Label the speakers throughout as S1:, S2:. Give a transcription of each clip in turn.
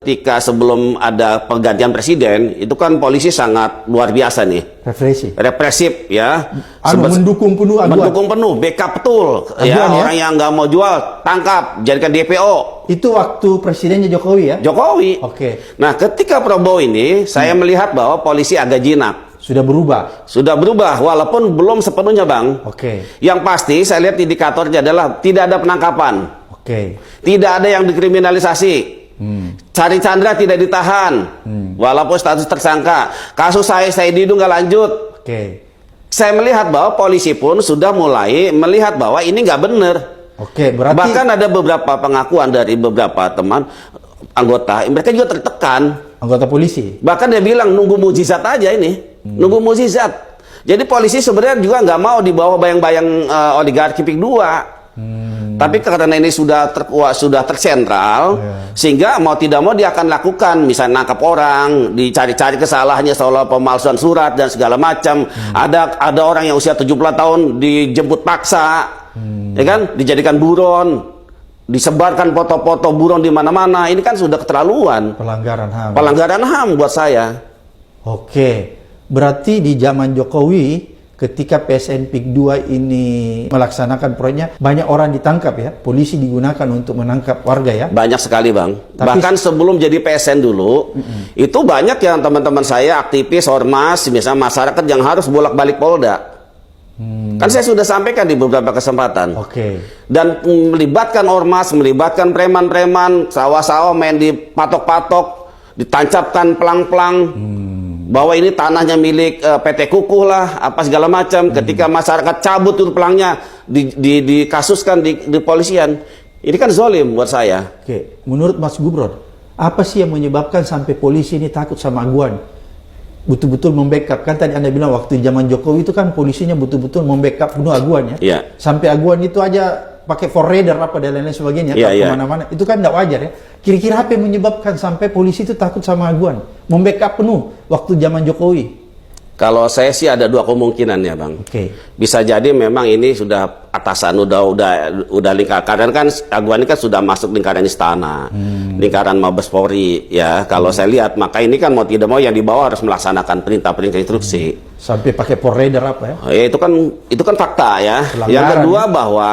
S1: Ketika sebelum ada pergantian presiden, itu kan polisi sangat luar biasa nih. Represif ya.
S2: Mendukung penuh aduan.
S1: Mendukung penuh, backup betul. Aduan, ya, orang yang nggak mau jual, tangkap, jadikan DPO.
S2: Itu waktu presidennya Jokowi ya?
S1: Jokowi.
S2: Oke.
S1: Nah, ketika Prabowo ini, saya melihat bahwa polisi agak jinak.
S2: Sudah berubah?
S1: Sudah berubah, walaupun belum sepenuhnya, Bang.
S2: Oke.
S1: Yang pasti, saya lihat indikatornya adalah tidak ada penangkapan.
S2: Oke.
S1: Tidak ada yang dikriminalisasi. Cari Chandra tidak ditahan, walaupun status tersangka. Kasus saya Didu nggak lanjut.
S2: Oke.
S1: Saya melihat bahwa polisi pun sudah mulai melihat bahwa ini nggak benar.
S2: Oke, berarti
S1: bahkan ada beberapa pengakuan dari beberapa teman anggota, mereka juga tertekan.
S2: Anggota polisi.
S1: Bahkan dia bilang nunggu mukjizat aja ini, nunggu mukjizat. Jadi polisi sebenarnya juga nggak mau dibawa bayang-bayang oligarki PIK 2. Tapi karena ini sudah terkuat, sudah tersentral, sehingga mau tidak mau dia akan lakukan, misalnya nangkap orang, dicari-cari kesalahannya soal pemalsuan surat dan segala macam. Ada orang yang usia 70 tahun dijemput paksa, ya kan, dijadikan buron, disebarkan foto-foto buron di mana-mana. Ini kan sudah keterlaluan.
S2: Pelanggaran HAM.
S1: Pelanggaran HAM buat saya.
S2: Oke, berarti di zaman Jokowi, ketika PSN PIK 2 ini melaksanakan proyeknya, banyak orang ditangkap ya, polisi digunakan untuk menangkap warga ya?
S1: Banyak sekali, Bang.
S2: Tapi,
S1: bahkan sebelum jadi PSN dulu, itu banyak yang teman-teman saya, aktivis, ormas, misalnya masyarakat yang harus bolak-balik Polda. Kan saya sudah sampaikan di beberapa kesempatan.
S2: Oke.
S1: Dan melibatkan ormas, melibatkan preman-preman, sawah-sawah main dipatok-patok, ditancapkan pelang-pelang. Bahwa ini tanahnya milik PT Kukuh lah, apa segala macam. Ketika masyarakat cabut itu pelangnya, dikasuskan di polisian. Ini kan zolim buat saya.
S2: Oke, menurut Mas Gubron, apa sih yang menyebabkan sampai polisi ini takut sama aguan? Betul-betul membackup, kan tadi Anda bilang waktu zaman Jokowi itu kan polisinya betul-betul membackup penuh aguan ya?
S1: Iya.
S2: Sampai aguan itu aja pakai forerunner apa dan lain-lain sebagainya, kemana-mana. Itu kan tidak wajar ya. Kira-kira apa yang menyebabkan sampai polisi itu takut sama aguan? Membackup penuh waktu zaman Jokowi.
S1: Kalau saya sih ada dua kemungkinan ya, Bang.
S2: Oke.
S1: Bisa jadi memang ini sudah atasan, udah lingkaran. Karena kan aguan ini kan sudah masuk lingkaran istana, lingkaran Mabes Polri ya. Kalau saya lihat, maka ini kan mau tidak mau yang di bawah harus melaksanakan perintah-perintah instruksi.
S2: Sampai pakai forerunner apa ya?
S1: Ya itu kan fakta ya.
S2: Pelanggaran,
S1: yang kedua bahwa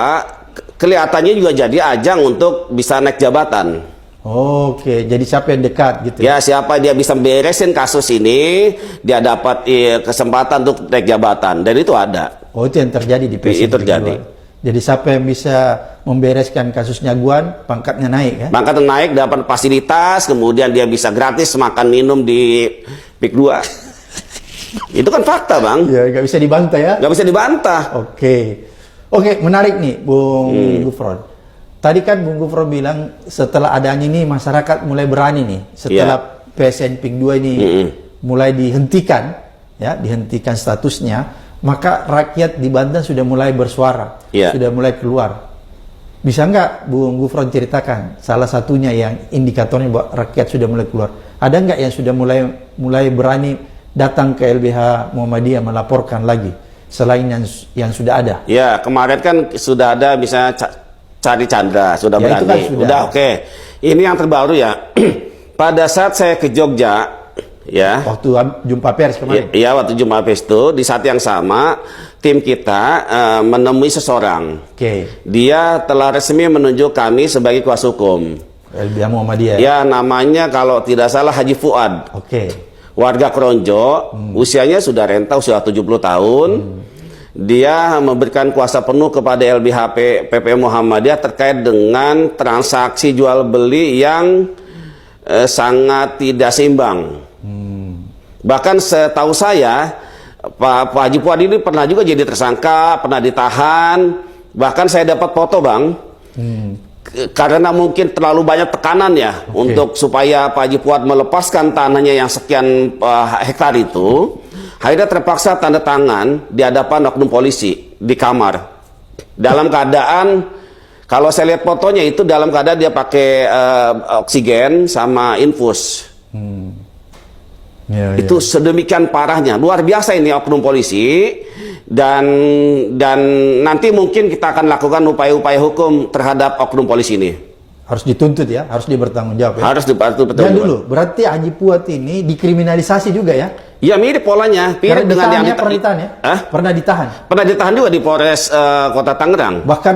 S1: kelihatannya juga jadi ajang untuk bisa naik jabatan.
S2: Oke, jadi siapa yang dekat gitu
S1: ya? Siapa dia bisa beresin kasus ini, dia dapat kesempatan untuk naik jabatan, dan itu ada.
S2: Oh, itu yang terjadi di PSN.
S1: Itu terjadi.
S2: Jadi siapa yang bisa membereskan kasusnya aguan, pangkatnya naik ya?
S1: Pangkatnya naik, dapat fasilitas, kemudian dia bisa gratis makan minum di PIK 2. Itu kan fakta, Bang.
S2: Ya, nggak bisa dibantah ya?
S1: Nggak bisa dibantah.
S2: Oke, menarik nih, Bung Gufron. Tadi kan Bung Gufron bilang setelah adanya ini masyarakat mulai berani nih, setelah PSN PIK 2 ini mulai dihentikan, ya, dihentikan statusnya, maka rakyat di Banten sudah mulai bersuara, sudah mulai keluar. Bisa nggak Bung Gufron ceritakan salah satunya yang indikatornya bahwa rakyat sudah mulai keluar? Ada nggak yang sudah mulai berani datang ke LBH Muhammadiyah melaporkan lagi selain yang sudah ada?
S1: Ya, kemarin kan sudah ada misalnya Cari Chandra, sudah berani. Kan sudah oke. Ini yang terbaru ya. Pada saat saya ke Jogja, ya.
S2: Waktu jumpa pers kemarin.
S1: Iya, waktu jumpa pers itu, di saat yang sama, tim kita menemui seseorang. Dia telah resmi menunjuk kami sebagai kuasa hukum.
S2: LBH Muhammadiyah.
S1: Ya, namanya kalau tidak salah Haji Fuad. Warga Kronjo, usianya sudah renta, usia 70 tahun. Dia memberikan kuasa penuh kepada LBH PPM Muhammadiyah terkait dengan transaksi jual beli yang sangat tidak seimbang. Bahkan setahu saya Pak Haji Fuad ini pernah juga jadi tersangka, pernah ditahan. Bahkan saya dapat foto, Bang. Karena mungkin terlalu banyak tekanan ya untuk supaya Pak Haji Fuad melepaskan tanahnya yang sekian hektar itu. Akhirnya terpaksa tanda tangan di hadapan oknum polisi di kamar. Dalam keadaan, kalau saya lihat fotonya itu dalam keadaan dia pakai oksigen sama infus. Itu sedemikian parahnya, luar biasa ini oknum polisi. Dan nanti mungkin kita akan lakukan upaya-upaya hukum terhadap oknum polisi ini.
S2: harus dituntut ya, harus dia bertanggung jawab ya.
S1: Harus dibantu
S2: Dan dulu, berarti Haji Fuad ini dikriminalisasi juga ya?
S1: Ya mirip polanya, mirip dengan yang
S2: pernah ditahan ya? Pernah ditahan?
S1: Pernah ditahan juga di Polres Kota Tangerang.
S2: Bahkan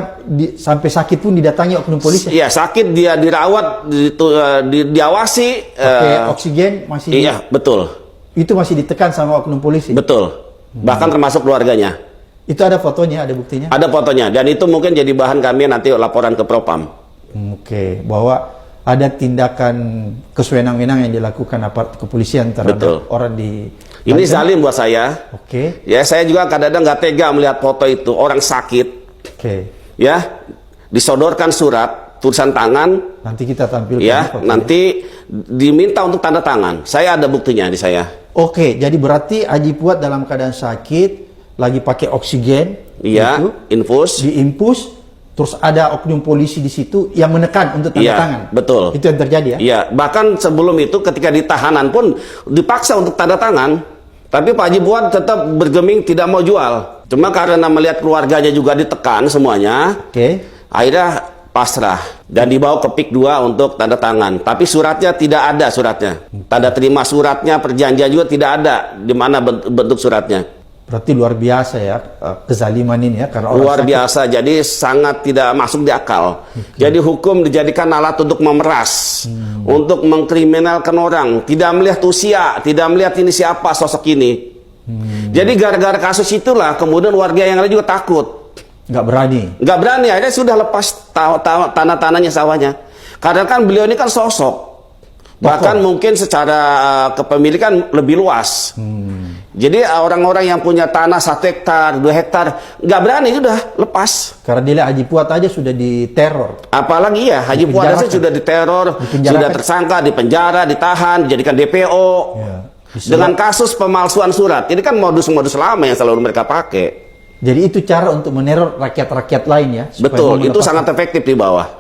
S2: sampai sakit pun didatangi oknum polisi.
S1: Iya, sakit dia dirawat, diawasi.
S2: Pakai oksigen masih.
S1: Iya, betul.
S2: Itu masih ditekan sama oknum polisi.
S1: Betul. Bahkan termasuk keluarganya.
S2: Itu ada fotonya, ada buktinya?
S1: Ada fotonya, dan itu mungkin jadi bahan kami nanti laporan ke Propam.
S2: Oke, bahwa ada tindakan kesewenang-wenang yang dilakukan aparat kepolisian terhadap orang di
S1: Ini
S2: Banten.
S1: zalim buat saya.
S2: Oke.
S1: Ya, saya juga kadang-kadang nggak tega melihat foto itu, orang sakit.
S2: Oke.
S1: Ya, disodorkan surat, tulisan tangan.
S2: Nanti kita tampilkan.
S1: Ya, nanti diminta untuk tanda tangan. Saya ada buktinya di saya.
S2: Oke, jadi berarti Haji Fuad dalam keadaan sakit, lagi pakai oksigen.
S1: Iya, infus.
S2: Diinfus. Terus ada oknum polisi di situ yang menekan untuk tanda tangan.
S1: Betul.
S2: Itu yang terjadi ya?
S1: Iya, bahkan sebelum itu ketika ditahanan pun dipaksa untuk tanda tangan. Tapi Pak Haji Fuad tetap bergeming tidak mau jual. Cuma karena melihat keluarganya juga ditekan semuanya, akhirnya pasrah dan dibawa ke PIK 2 untuk tanda tangan. Tapi suratnya tidak ada suratnya. Tanda terima suratnya, perjanjian juga tidak ada. Di mana bentuk suratnya?
S2: Berarti luar biasa ya kezaliman ini ya, karena
S1: luar biasa, jadi sangat tidak masuk di akal. Jadi hukum dijadikan alat untuk memeras, untuk mengkriminalkan orang, tidak melihat usia, tidak melihat ini siapa sosok ini. Jadi gara-gara kasus itulah kemudian warga yang lain juga takut,
S2: nggak berani,
S1: akhirnya sudah lepas tanah-tanahnya, sawahnya. Karena kan beliau ini kan sosok, bahkan mungkin secara kepemilikan lebih luas. Jadi orang-orang yang punya tanah 1 hektar, 2 hektar, nggak berani, sudah lepas.
S2: Karena dia Haji Fuad aja sudah diteror.
S1: Apalagi ya, Haji Fuad aja sudah diteror, sudah tersangka, dipenjara, ditahan, dijadikan DPO. Ya. Dengan kasus pemalsuan surat. Ini kan modus-modus lama yang selalu mereka pakai.
S2: Jadi itu cara untuk meneror rakyat-rakyat lain ya?
S1: Betul, itu sangat efektif di bawah.